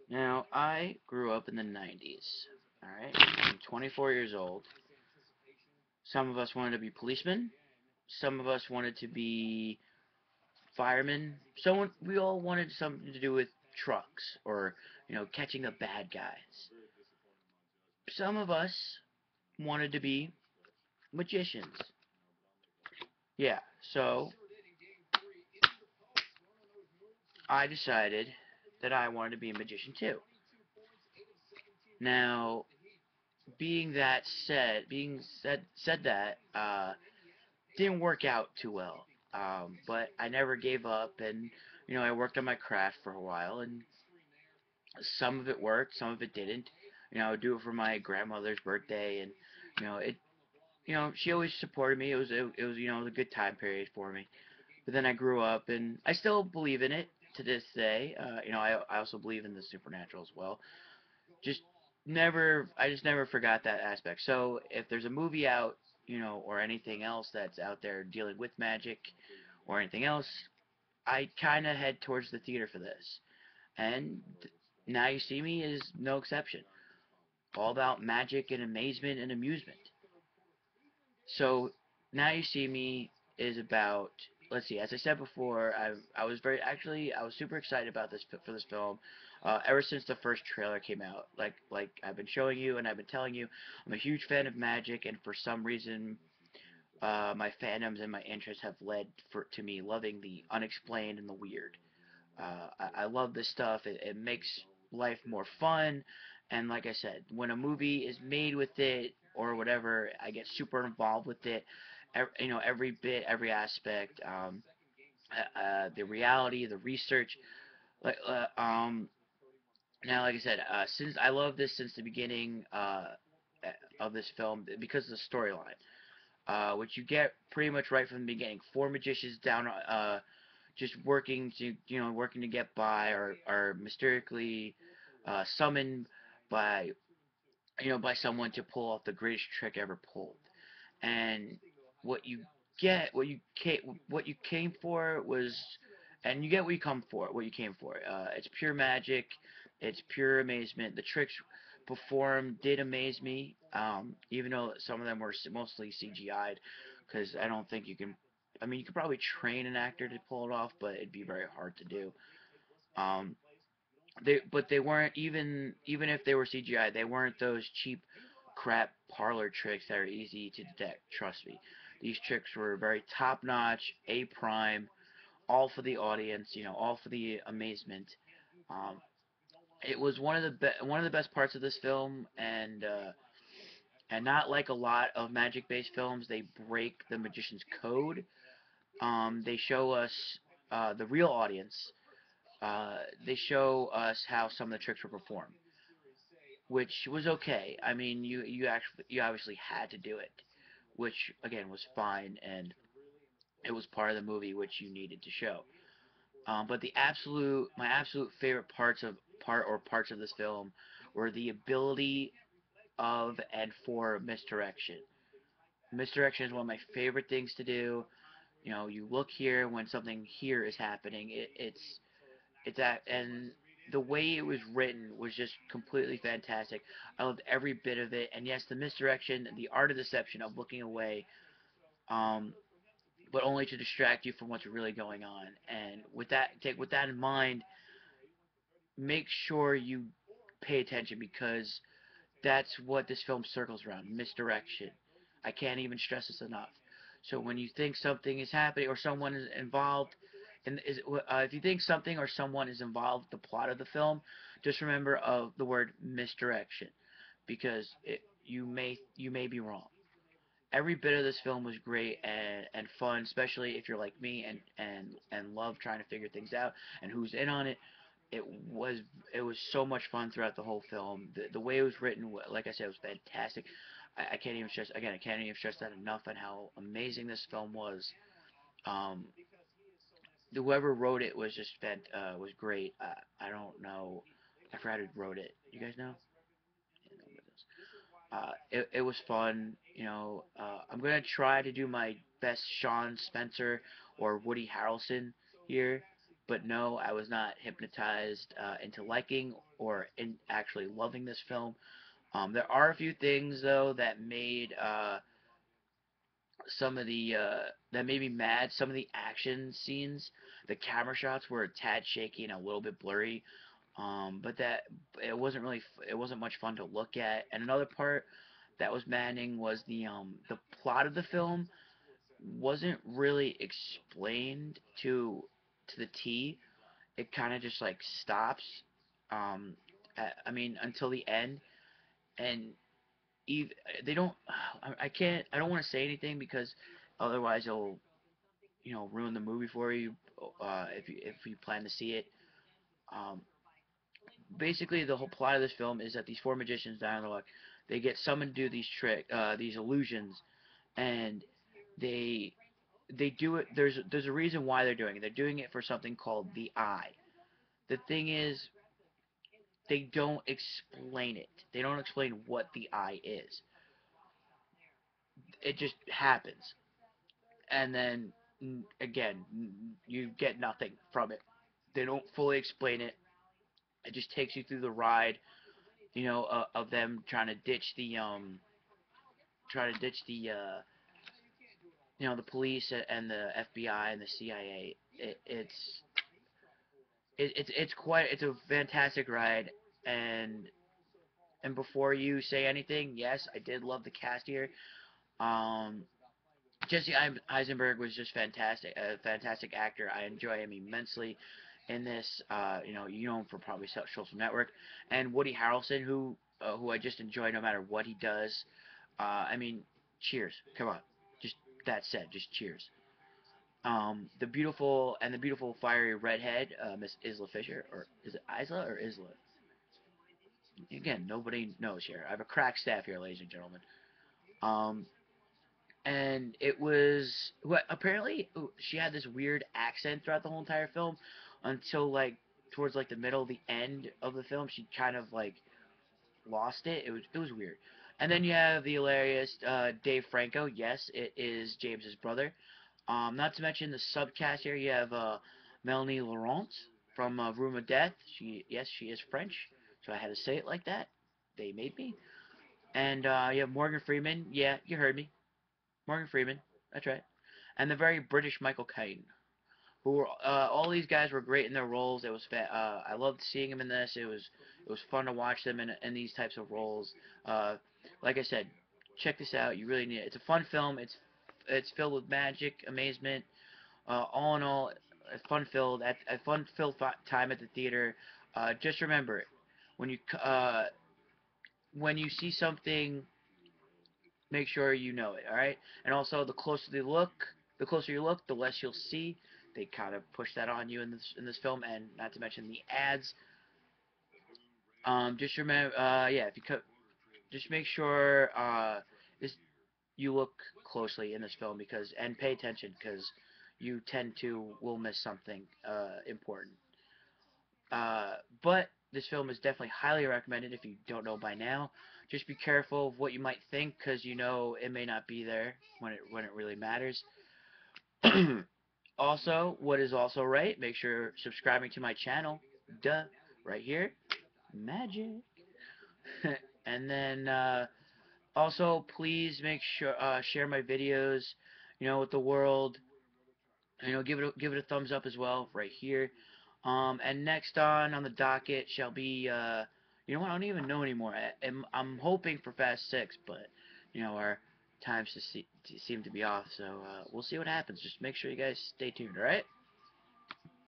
Now, I grew up in the 90s. Alright? I'm 24 years old. Some of us wanted to be policemen. Some of us wanted to be firemen. We all wanted something to do with trucks or, catching the bad guys. Some of us wanted to be magicians. Yeah, so I decided that I wanted to be a magician too. Now, being said that, didn't work out too well. But I never gave up, and I worked on my craft for a while, and some of it worked, some of it didn't. I would do it for my grandmother's birthday, and it. She always supported me. It was a good time period for me. But then I grew up, and I still believe in it to this day. I also believe in the supernatural as well. Just I just never forgot that aspect. So if there's a movie out, or anything else that's out there dealing with magic or anything else, I kind of head towards the theater for this. And Now You See Me is no exception. All about magic and amazement and amusement. So Now You See Me is about, let's see, as I said before, I was super excited about this for this film. Ever since the first trailer came out, like I've been showing you and I've been telling you, I'm a huge fan of magic, and for some reason, my fandoms and my interests have led to me loving the unexplained and the weird. I love this stuff. It makes life more fun. And like I said, when a movie is made with it or whatever, I get super involved with it. Every bit, every aspect, the reality, the research. Like, now, like I said, since I love this since the beginning of this film because of the storyline, which you get pretty much right from the beginning. Four magicians down, just working to get by, are mysteriously summoned by by someone to pull off the greatest trick ever pulled. And what you what you came for was, and you get what you came for. It's pure magic. It's pure amazement. The tricks performed did amaze me, even though some of them were mostly CGI'd, because I don't think you can. I mean, you could probably train an actor to pull it off, but it'd be very hard to do. Um, they weren't, even if they were CGI, they weren't those cheap crap parlor tricks that are easy to detect. Trust me, these tricks were very top notch, A prime, all for the audience. All for the amazement. Um, it was one of the best parts of this film, and not like a lot of magic based films, they break the magician's code. They show us the real audience. They show us how some of the tricks were performed, which was okay. I mean, you obviously had to do it, which again was fine, and it was part of the movie which you needed to show. But my absolute favorite parts of this film were the ability of and for misdirection. Misdirection is one of my favorite things to do. You look here when something here is happening. It's that, and the way it was written was just completely fantastic. I loved every bit of it. And yes, the misdirection, the art of deception of looking away, um, but only to distract you from what's really going on. And with that in mind, make sure you pay attention, because that's what this film circles around: misdirection. I can't even stress this enough. So when you think something is happening or someone is involved, and if you think something or someone is involved with the plot of the film, just remember of the word misdirection, because you may be wrong. Every bit of this film was great and fun, especially if you're like me and love trying to figure things out and who's in on it. It was it was so much fun throughout the whole film. The way it was written, like I said, was fantastic. I can't even stress again. I can't even stress that enough, and how amazing this film was. Um, Whoever wrote it was just was great. I don't know. I forgot who wrote it. You guys know? Yeah, nobody knows. It was fun. I'm gonna try to do my best Sean Spencer or Woody Harrelson here. But no, I was not hypnotized into liking or in actually loving this film. There are a few things though that made some of the that made me mad. Some of the action scenes, the camera shots were a tad shaky and a little bit blurry. But that it wasn't much fun to look at. And another part that was maddening was the plot of the film wasn't really explained to the T. It kind of just like stops. Um, I mean until the end, and ev- they don't. I can't. I don't want to say anything because otherwise it'll ruin the movie for you. If you plan to see it. Um, Basically the whole plot of this film is that these four magicians down the luck, they get summoned to do these illusions, and they they do it. There's a reason why they're doing it. They're doing it for something called the Eye. The thing is, they don't explain it. They don't explain what the Eye is. It just happens, and then again, you get nothing from it. They don't fully explain it. It just takes you through the ride, of them trying to ditch the police and the FBI and the CIA. It's a fantastic ride, and before you say anything, yes, I did love the cast here. Um, Jesse Eisenberg was just fantastic, a fantastic actor. I enjoy him immensely in this. You know him for probably Social Network, and Woody Harrelson, who I just enjoy no matter what he does. I mean, cheers. Come on, just that said, just cheers. The beautiful fiery redhead, Miss Isla Fisher, or is it Isla or Isla? Again, nobody knows here. I have a crack staff here, ladies and gentlemen. Um, and it was apparently she had this weird accent throughout the whole entire film until like towards like the middle, the end of the film, she kind of like lost it. It was weird. And then you have the hilarious Dave Franco. Yes, it is James's brother. Not to mention the subcast here. You have Melanie Laurent from Room of Death. She is French, so I had to say it like that. They made me. And you have Morgan Freeman. Yeah, you heard me. Morgan Freeman. That's right. And the very British Michael Caine. Who were all these guys were great in their roles. I loved seeing them in this. It was fun to watch them in these types of roles. Uh, like I said, check this out. You really need it. It's a fun film. It's filled with magic, amazement. All in all, a fun-filled time at the theater. Just remember, when you uh, when you see something, make sure you know it. All right, and also the closer you look, the less you'll see. They kind of push that on you in this film, and not to mention the ads. Just remember, yeah, if you just make sure this you look closely in this film and pay attention because you tend to will miss something important. But this film is definitely highly recommended if you don't know by now. Just be careful of what you might think because it may not be there when it really matters. Also, what is also right, make sure subscribing to my channel. Duh, right here. Magic. And then also please make sure share my videos, with the world. Give it a thumbs up as well right here. And next on the docket shall be you know what, I don't even know anymore. I'm hoping for Fast 6, but our times seem to be off, so we'll see what happens. Just make sure you guys stay tuned, alright?